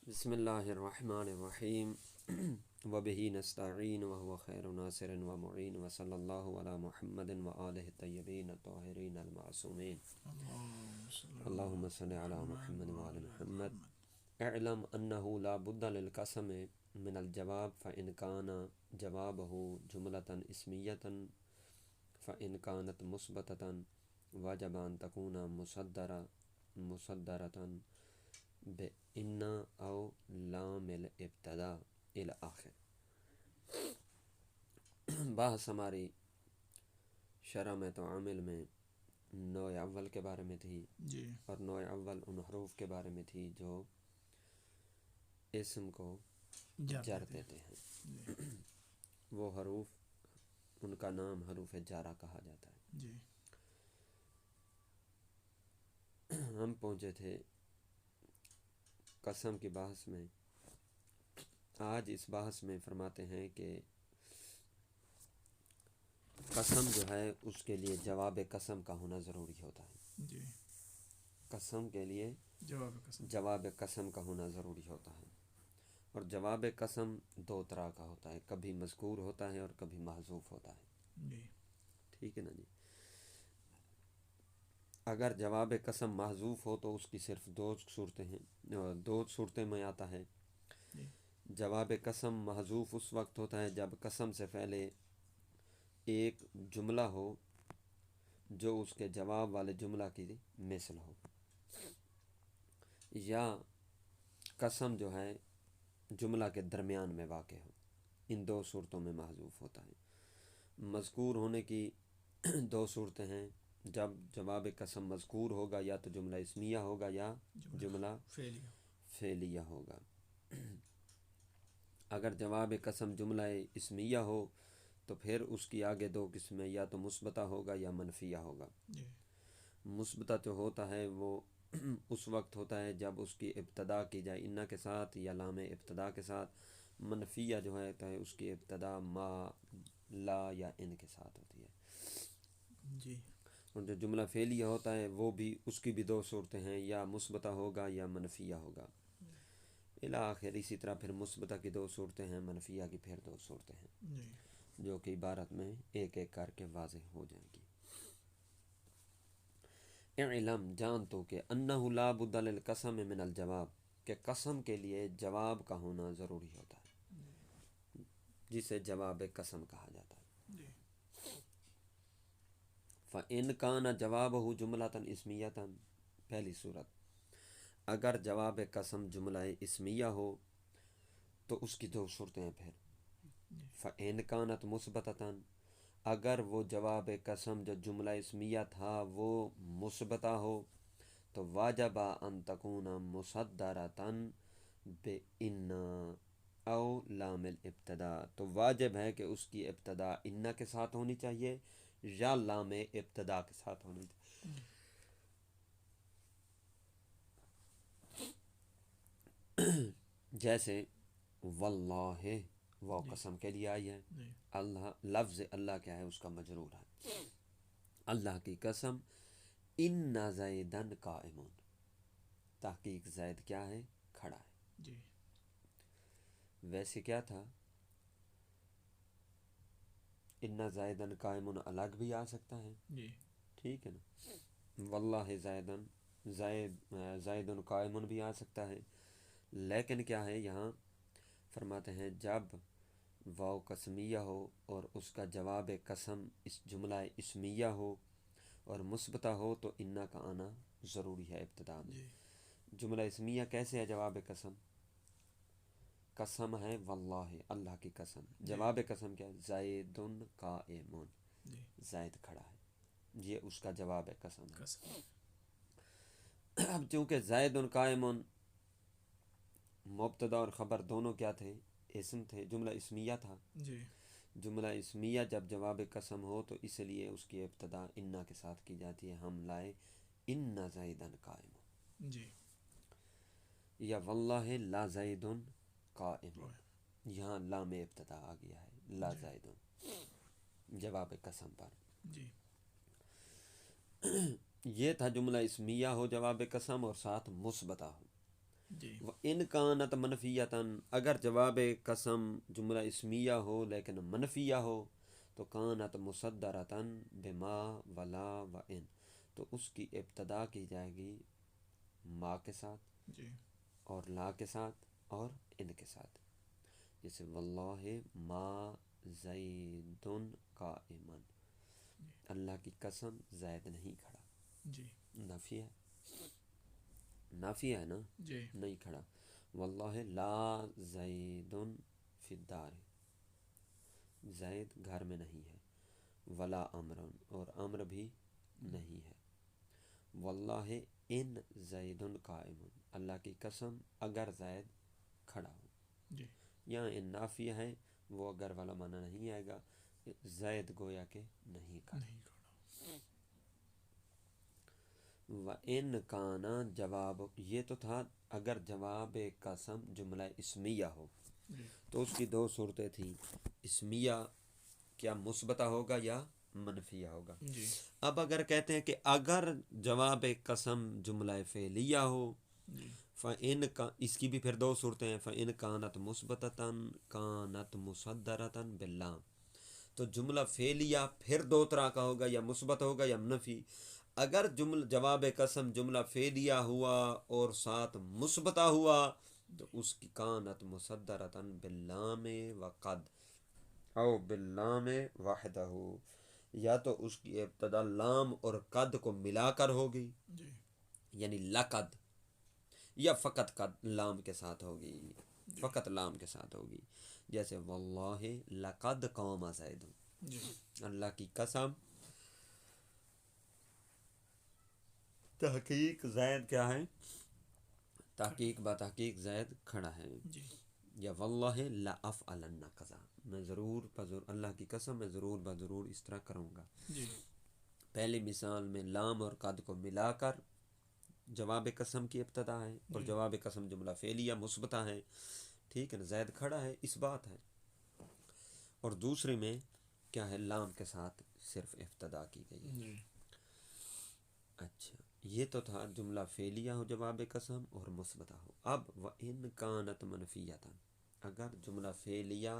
بسم اللہ الرحمن الرحیم وبہ نستعین وهو خیر ناصر ومعین وصلی اللہ علی محمد وآلہ الطیبین الطاہرین المعصومین اللہم صل علی محمد وآل محمد اعلم انہ لا بد للقسم من الجواب فإن کان جوابہ جملة اسمیۃ فإن كانت مثبتة وجب ان تکون مصدرة بإن او لام الابتداء الى آخر۔ بحث ہماری شرح میں تو عامل میں نوع اول کے بارے میں تھی جی اور نوع اول ان حروف کے بارے میں تھی جو اسم کو جر دیتے ہیں۔ وہ حروف ان کا نام حروف جارہ کہا جاتا ہے۔ جی ہم پہنچے تھے قسم کی بحث میں۔ آج اس بحث میں فرماتے ہیں کہ قسم جو ہے اس کے لیے جواب قسم کا ہونا ضروری ہوتا ہے۔ جی قسم کے لیے جواب قسم جواب قسم کا ہونا ضروری ہوتا ہے، اور جواب قسم دو طرح کا ہوتا ہے، کبھی مذکور ہوتا ہے اور کبھی محذوف ہوتا ہے۔ جی ٹھیک ہے نا جی۔ اگر جواب قسم محذوف ہو تو اس کی صرف دو صورتیں ہیں، دو صورتیں میں آتا ہے۔ جی جواب قسم محذوف اس وقت ہوتا ہے جب قسم سے پہلے ایک جملہ ہو جو اس کے جواب والے جملہ کی مثل ہو، یا قسم جو ہے جملہ کے درمیان میں واقع ہو۔ ان دو صورتوں میں محذوف ہوتا ہے۔ مذکور ہونے کی دو صورتیں ہیں، جب جواب قسم مذکور ہوگا یا تو جملہ اسمیہ ہوگا یا جملہ فعلیہ فعلیہ ہوگا۔ اگر جواب قسم جملہ اسمیہ ہو تو پھر اس کی آگے دو قسمیں، یا تو مثبتہ ہوگا یا منفیہ ہوگا۔ جی مثبتہ جو ہوتا ہے وہ اس وقت ہوتا ہے جب اس کی ابتدا کی جائے انا کے ساتھ یا لام ابتدا کے ساتھ۔ منفیہ جو ہے اس کی ابتدا ما، لا یا ان کے ساتھ ہوتی ہے۔ جی اور جو جملہ فعلیہ ہوتا ہے وہ بھی، اس کی بھی دو صورتیں ہیں، یا مثبتہ ہوگا یا منفیہ ہوگا الی آخر۔ اسی طرح پھر مثبتہ کی دو صورتیں ہیں، منفیہ کی پھر دو صورتیں ہیں، جی جو کہ عبارت میں ایک ایک کر کے واضح ہو جائیں گی۔ اعلم جان تو کہ انہ لا بد للقسم من الجواب، کہ قسم کے لیے جواب کا ہونا ضروری ہوتا ہے، جسے جواب قسم کہا جاتا ہے۔ جی فَإِنْ كَانَ جَوَابُهُ جُمْلَةً اسْمِيَّةً، پہلی صورت، اگر جواب قسم جملہ اسمیہ ہو تو اس کی دو صورتیں ہیں پھر۔ فَإِنْ كَانَتْ مُثْبَتَةً، اگر وہ جواب قسم جو جملہ اسمیہ تھا وہ مثبتہ ہو تو واجب ان تکون مصدرۃ بِإِنَّ او لام الابتداء، تو واجب ہے کہ اس کی ابتدا ان کے ساتھ ہونی چاہیے یا لام ابتدا کے ساتھ ہونی چاہیے۔ جیسے واللہ، وہ جی قسم کے لیے آئی ہے۔ جی اللہ، لفظ اللہ کیا ہے؟ اس کا مجرور ہے۔ اللہ کی قسم، ان زیدن قائم، تحقیق زید کیا ہے؟ کھڑا ہے۔ جی ویسے کیا تھا؟ ان زیدن قائم الگ بھی آ سکتا ہے، جی ٹھیک ہے نا۔ واللہ زیدن، زیدن قائم بھی آ سکتا ہے، لیکن کیا ہے یہاں فرماتے ہیں جب واو قسمیہ ہو اور اس کا جواب قسم اس جملہ اسمیہ ہو اور مثبتہ ہو تو انا کا آنا ضروری ہے ابتدا میں۔ جی جملہ اسمیہ کیسے ہے جواب قسم؟ قسم ہے واللہ، اللہ کی قسم، جواب قسم کیا ہے؟ زید قائم، جی زید کھڑا ہے، یہ اس کا جواب قسم ہے۔ قسم اب چونکہ زید قائم مبتدا اور خبر دونوں کیا تھے؟ اسم تھے، جملہ اسمیہ تھا۔ جی جملہ اسمیہ جب جواب قسم ہو تو اس لیے اس کی ابتدا انا کے ساتھ کی جاتی ہے۔ ہم لائے ان زیدن قائم، جی یا واللہ لا زید قائم، یہاں لام ابتدا آ گیا ہے، لا جی زید جواب قسم پر۔ جی یہ تھا جملہ اسمیہ ہو جواب قسم اور ساتھ مثبتہ ہو۔ جی وَإِنْ كَانَتْ مَنْفِيَّةً اگر جواب قسم جملہ اسمیہ ہو لیکن منفیہ ہو تو کانت مصدرتاً بما ولا وَإِنْ تو اس کی ابتدا کی جائے گی ما کے ساتھ جی اور لا کے ساتھ اور ان کے ساتھ، جیسے واللہ ما زید قائما، اللہ کی قسم زید نہیں کھڑا، جی نافی ہے، نافی ہے نا، جی نہیں کھڑا، واللہ لا زید فی الدار، زید گھر میں نہیں ہے، ولا امر اور امر بھی نہیں ہے، واللہ ان زید قائم، اللہ کی قسم اگر زید کھڑا ہو، جی یہاں ان نافیہ ہے، وہ اگر والا معنی نہیں آئے گا، زید گویا کہ نہیں کھڑا۔ نہیں کھڑا۔ وَإِنْ کَانَ جواب، یہ تو تھا اگر جواب قسم جملہ اسمیہ ہو، جی تو اس کی دو صورتیں تھیں، اسمیہ کیا مثبتہ ہوگا یا منفیہ ہوگا۔ جی اب اگر کہتے ہیں کہ اگر جواب قسم جملہ فعلیہ ہو، جی فَإِنْ کا اس کی بھی پھر دو صورتیں ہیں، فَإِنْ كَانَتْ مُثْبَتَةً كَانَتْ مُصَدَّرَةً بِاللَّامِ، تو جملہ فعلیہ پھر دو طرح کا ہوگا، یا مثبت ہوگا یا منفی۔ اگر جواب قسم جملہ فعلیہ ہوا اور ساتھ مثبتہ ہوا تو اس کی کانت مصدرتاً باللام وقد او باللام وحدہ، یا تو اس کی ابتدا لام اور قد کو ملا کر ہوگی، جی یعنی لقد، یا فقط قد لام کے ساتھ ہوگی، جی فقط لام کے ساتھ ہوگی، جیسے واللہ لقد قام زید، جی اللہ کی قسم تحقیق زید کیا ہے، تحقیق بتحقیق زید کھڑا ہے، جی یا واللہ لأفعلن کذا، میں ضرور بضرور، اللہ کی قسم میں ضرور بضرور اس طرح کروں گا۔ جی پہلی مثال میں لام اور قد کو ملا کر جواب قسم کی ابتدا ہے، اور جی جواب قسم جملہ فعلیہ مثبتہ ہے، ٹھیک ہے نا، زید کھڑا ہے، اس بات ہے، اور دوسرے میں کیا ہے، لام کے ساتھ صرف ابتدا کی گئی ہے۔ جی اچھا، یہ تو تھا جملہ فعلیہ ہو جواب قسم اور مثبتہ ہو۔ اب وَإِنْ كَانَتْ مَنْفِيَّةً اگر جملہ فعلیہ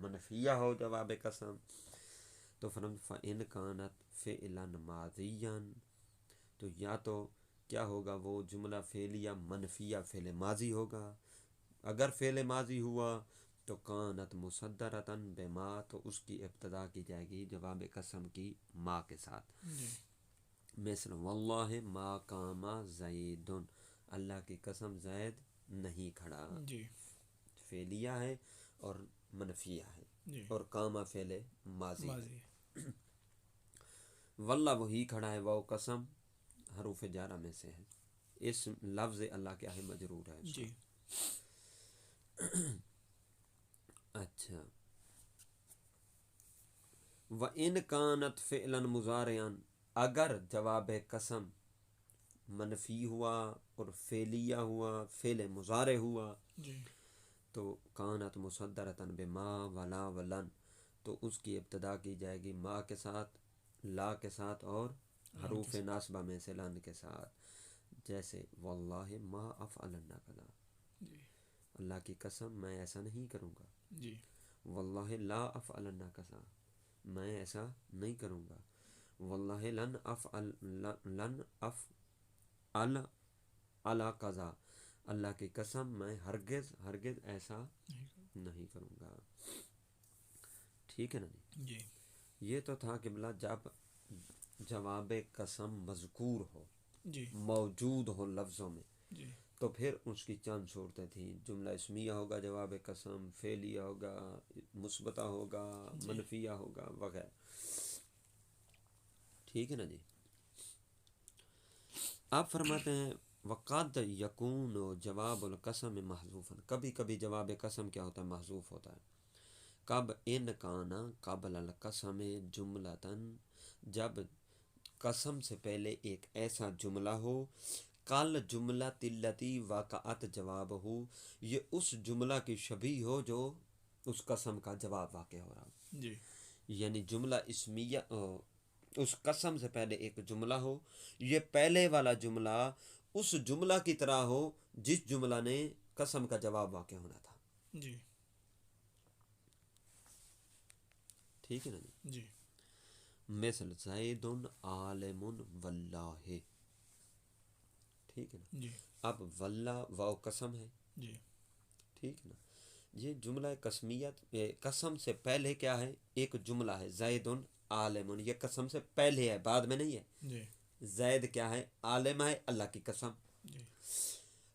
منفیہ ہو جواب قسم تو فَإِنْ كَانَتْ فِعْلًا مَاضِيًّا، تو یا تو کیا ہوگا، وہ جملہ فعلیہ منفیہ فعل ماضی ہوگا، اگر فعل ماضی ہوا تو کانت مصدرتاً بما، تو اس کی ابتدا کی جائے گی جواب قسم کی ما کے ساتھ، جی مثل واللہ ما قام زید، اللہ کی قسم زید نہیں کھڑا، جی فعلیہ ہے اور منفیہ ہے، جی اور قام فعل ماضی ہے، ماضی واللہ وہی کھڑا ہے، وہ قسم حروف جارہ میں سے ہے، اس لفظ اللہ کیا ہے، مجرور ہے اس کا۔ جی اچھا، وَإِنْ كَانَتْ فِعْلًا مُضَارِعًا اگر جواب قسم منفی ہوا اور فعلیہ ہوا، فعل مضارع ہوا، جی تو کانت مصدرتاً بما ولا ولن، تو اس کی ابتدا کی جائے گی ما کے ساتھ، لا کے ساتھ اور لام کے حروف ساتھ۔ ناصبہ میں سے لن کے ساتھ، جیسے واللہ ما افعلن کذا، جی اللہ کی قسم میں ایسا نہیں کروں گا، جی واللہ لا افعلن کذا، میں ایسا نہیں کروں گا، واللہ لن افعل علی قضا، اللہ کی قسم میں ہرگز ہرگز ایسا نہیں کروں گا، ٹھیک ہے نا جی۔ جی یہ تو تھا کہ بلا جب جواب قسم مذکور ہو، جی موجود ہو لفظوں میں، جی تو پھر اس کی چند صورتیں تھیں، جملہ اسمیہ ہوگا جواب قسم، فعلیہ ہوگا، مثبتہ ہوگا، جی منفیہ ہوگا وغیرہ، ٹھیک ہے نا جی۔ آپ فرماتے ہیں وقد یکون جواب القسم محذوفا، کبھی کبھی جواب قسم کیا ہوتا ہے، محذوف ہوتا ہے، کب ان کانا قبل القسم جملتاً، جب قسم سے پہلے ایک ایسا جملہ ہو، کل جملہ تلتی واقعات جواب ہو، یہ اس جملہ کی شبیہ ہو جو اس قسم کا جواب واقع ہو رہا ہو، جی یعنی جملہ اسمیہ اس قسم سے پہلے ایک جملہ ہو، یہ پہلے والا جملہ اس جملہ کی طرح ہو جس جملہ نے قسم کا جواب واقع ہونا تھا. جی ٹھیک ہے نا جی. جی مثل زید عالم واللہ. ٹھیک ہے نا. جی اب واللہ واو قسم ہے. جی ٹھیک ہے نا. یہ جملہ قسمیت قسم سے پہلے کیا ہے؟ ایک جملہ ہے زید عالم. یہ قسم سے پہلے ہے، بعد میں نہیں ہے. جی زید کیا ہے؟ عالم ہے، اللہ کی قسم. جی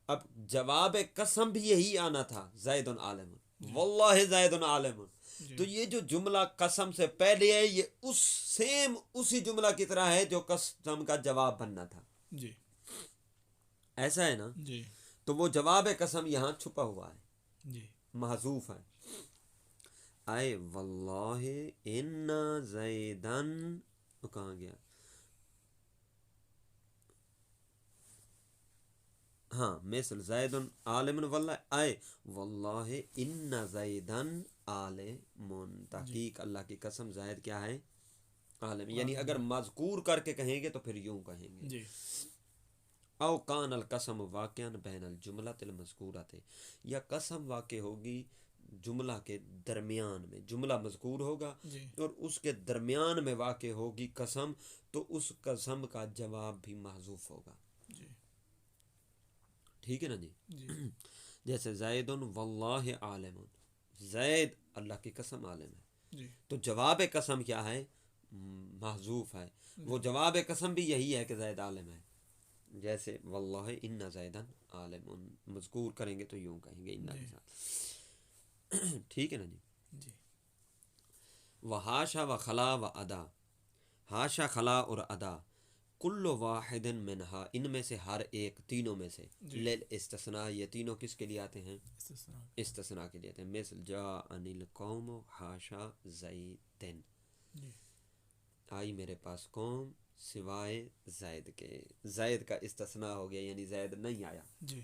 اب جواب قسم بھی یہی آنا تھا، زید عالم. جی واللہ زید عالم. جی تو یہ جو جملہ قسم سے پہلے ہے یہ اس سیم اسی جملہ کی طرح ہے جو قسم کا جواب بننا تھا. جی ایسا ہے نا. جی تو وہ جواب قسم یہاں چھپا ہوا ہے، جی محذوف ہے. اے واللہ ان زیدن، وہ کہاں گیا؟ ہاں، مثل زید عالم واللہ اے واللہ ان زیدن عالم. تحقیق اللہ کی قسم زید کیا ہے؟ عالم. یعنی اگر مذکور کر کے کہیں گے تو پھر یوں کہیں گے. جی او کان القسم واقعا بین الجملۃ المذکورۃ، یا قسم واقع ہوگی جملہ کے درمیان میں. جملہ مذکور ہوگا جی اور اس کے درمیان میں واقع ہوگی قسم، تو اس قسم کا جواب بھی محذوف ہوگا. جی ٹھیک ہے نا جی. جی جیسے زید واللہ عالم، زید اللہ کی قسم عالم ہے. جی تو جواب قسم کیا ہے؟ محذوف ہے. وہ جواب قسم بھی یہی ہے کہ زید عالم ہے. جیسے واللہ ان زیدن عالم، مذکور کریں گے تو یوں کہیں گے ان کے ساتھ. ٹھیک ہے نا جی. جی وحاشا و خلا و ادا. حاشا، خلا اور ادا کل واحد منہا، ان میں سے ہر ایک، تینوں میں سے. جی لیل استثناء، یہ تینوں کس کے لیے آتے ہیں؟ استثناء. استثناء کے لیے آتے ہیں. مثل جاء القوم حاشا زیدن، جی آئی میرے پاس قوم سوائے زید کے. زید کا استثناء ہو گیا، یعنی زید نہیں آیا. جی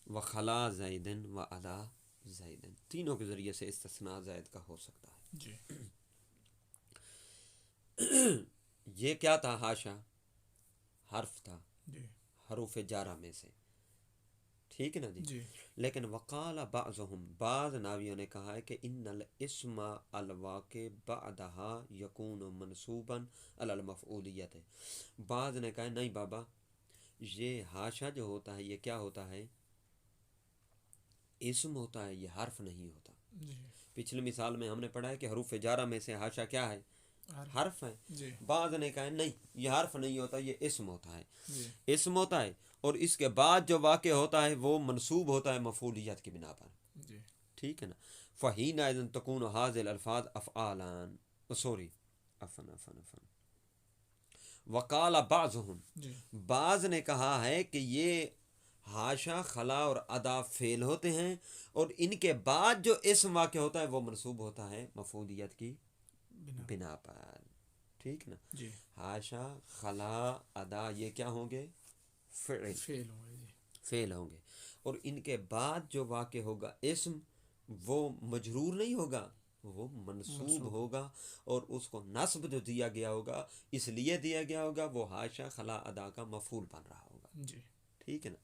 وخلا زیدن و ادا زیدن، تینوں کے ذریعے سے استثناء زید کا ہو سکتا ہے. جی یہ کیا تھا؟ حاشا حرف تھا، جی حروف جارہ میں سے. ٹھیک ہے نا جی. جی لیکن وقال بعضهم، بعض ناویوں نے کہا ہے کہ ان الاسم الواقع بعدها یکون منصوبا علی المفعولیت. بعض نے کہا نہیں بابا، یہ حاشا جو ہوتا ہے یہ کیا ہوتا ہے؟ اسم ہوتا ہے، یہ حرف نہیں ہوتا. جی پچھلی مثال میں ہم نے پڑھا ہے کہ حروف جارہ میں سے حاشا کیا ہے؟ حرف ہے. جی بعض نے کہا نہیں، یہ حرف نہیں ہوتا، یہ اسم ہوتا ہے. جی اسم ہوتا ہے اور اس کے بعد جو واقع ہوتا ہے وہ منصوب ہوتا ہے مفعولیت کی بنا پر. جی ٹھیک ہے نا. فَحِينَئِذٍ تَكُونُ هَذِهِ الْأَلْفَاظ أَفْعَالًا، سوری عفن. وقال بعضهم، جی بعض نے کہا ہے کہ یہ حاشا، خلا اور ادا فعل ہوتے ہیں اور ان کے بعد جو اسم واقع ہوتا ہے وہ منصوب ہوتا ہے مفعولیت کی بنا پر. ٹھیک نا. جی حاشا، خلا، ادا یہ کیا ہوں گے؟ فعل، فعل ہوں گے. جی فعل ہوں گے. اور ان کے بعد جو واقع ہوگا اسم، وہ مجرور نہیں ہوگا، وہ منصوب ہوگا. اور اس کو نصب جو دیا گیا ہوگا اس لیے دیا گیا ہوگا وہ حاشا، خلا، ادا کا مفعول بن رہا ہوگا. جی ٹھیک ہے نا.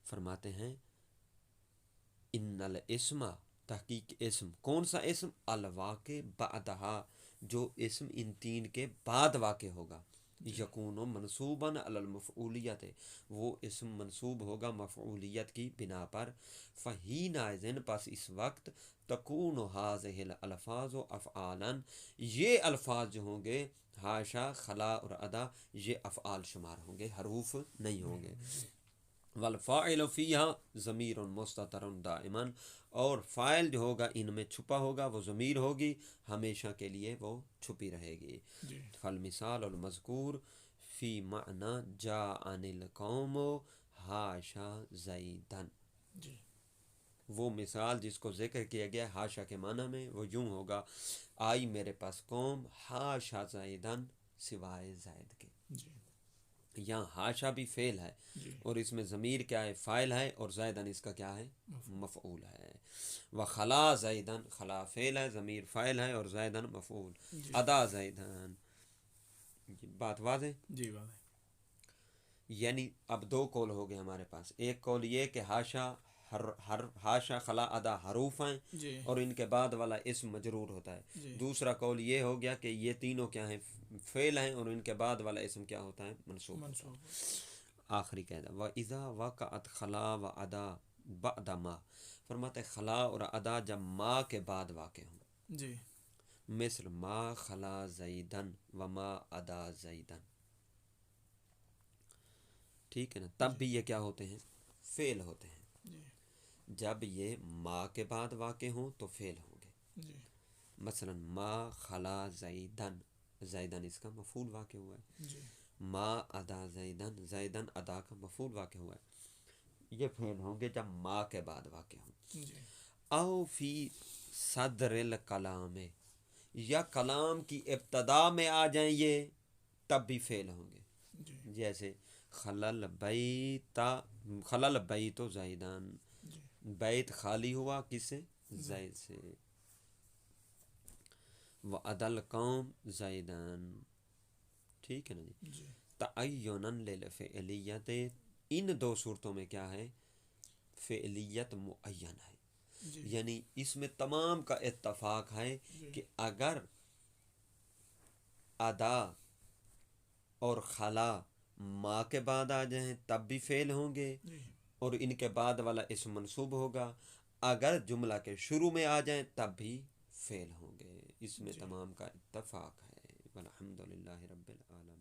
فرماتے ہیں ان الاسم، تحقیق اسم. کون سا اسم؟ الواقع بعدہا، جو اسم ان تین کے بعد واقع ہوگا. یکون منصوباً علی المفعولیت، وہ اسم منصوب ہوگا مفعولیت کی بنا پر. فحینئذ، پس اس وقت، تکون ہذہ الالفاظ افعالا، یہ الفاظ جو ہوں گے حاشا، خلا اور ادا، یہ افعال شمار ہوں گے، حروف نہیں ہوں گے. والفاعل فیہا ضمیر مستتر دائما، اور فاعل جو ہوگا ان میں چھپا ہوگا، وہ ضمیر ہوگی، ہمیشہ کے لیے وہ چھپی رہے گی. جی فالمثال المذکور فی معنی جاء القوم حاشا زیدن، جی وہ مثال جس کو ذکر کیا گیا حاشا کے معنی میں وہ یوں ہوگا، آئی میرے پاس قوم حاشا زیدن، سوائے زید کے. جی یہاں حاشا بھی فعل ہے جی اور اس میں ضمیر کیا ہے؟ فاعل ہے، اور زیدن اس کا کیا ہے؟ مفعول ہے. وخلا زیدن، خلا فعل ہے، ضمیر فاعل ہے اور زیدن مفعول. جی ادا زیدن. بات واضح؟ جی واضح. یعنی اب دو قول ہو گئے ہمارے پاس. ایک قول یہ کہ ہاشا ہاشا خلا ادا حروف ہیں جی اور ان کے بعد والا اسم مجرور ہوتا ہے. جی دوسرا قول یہ ہو گیا کہ یہ تینوں کیا ہیں فعل ہیں اور ان کے بعد والا اسم کیا ہوتا ہے منصوب ہوتا ہے. منصوب. آخری قاعدہ وَإِذَا وَقَعَتْ خلا و ادا بعد ما، فرماتے ہیں خلا اور ادا جب ما کے بعد واقع ہوں. جی مثل ما خلا زیدن و ما ادا زیدن. ٹھیک ہے نا، تب بھی یہ کیا ہوتے ہیں فعل ہوتے ہیں. جی جب یہ ما کے بعد واقع ہوں تو فعل ہوں گے. جی مثلا ما خلا زیدن، زیدن اس کا مفعول واقع ہوا ہے. جی ما ادا زیدن، زیدن ادا کا مفعول واقع ہوا ہے. یہ فعل ہوں گے جب ما کے بعد واقع ہوں. جی او فی صدر الکلام، یا کلام کی ابتدا میں آ جائیں یہ تب بھی فعل ہوں گے. جی جیسے خلل بیت، خلل بیت زیدان، جی بیت خالی ہوا کس سے زید سے. وعدل قوم زیدان. ٹھیک ہے نا جی. جی تعیناً للفعلیت، ان دو صورتوں میں کیا ہے فعلیت معین ہے. جی یعنی اس میں تمام کا اتفاق ہے جی کہ اگر ادا اور خلا ما کے بعد آ جائیں تب بھی فعل ہوں گے جی اور ان کے بعد والا اسم منصوب ہوگا. اگر جملہ کے شروع میں آ جائیں تب بھی فعل ہوں گے. اس میں جی. تمام کا اتفاق ہے. والحمد للہ رب العالمین.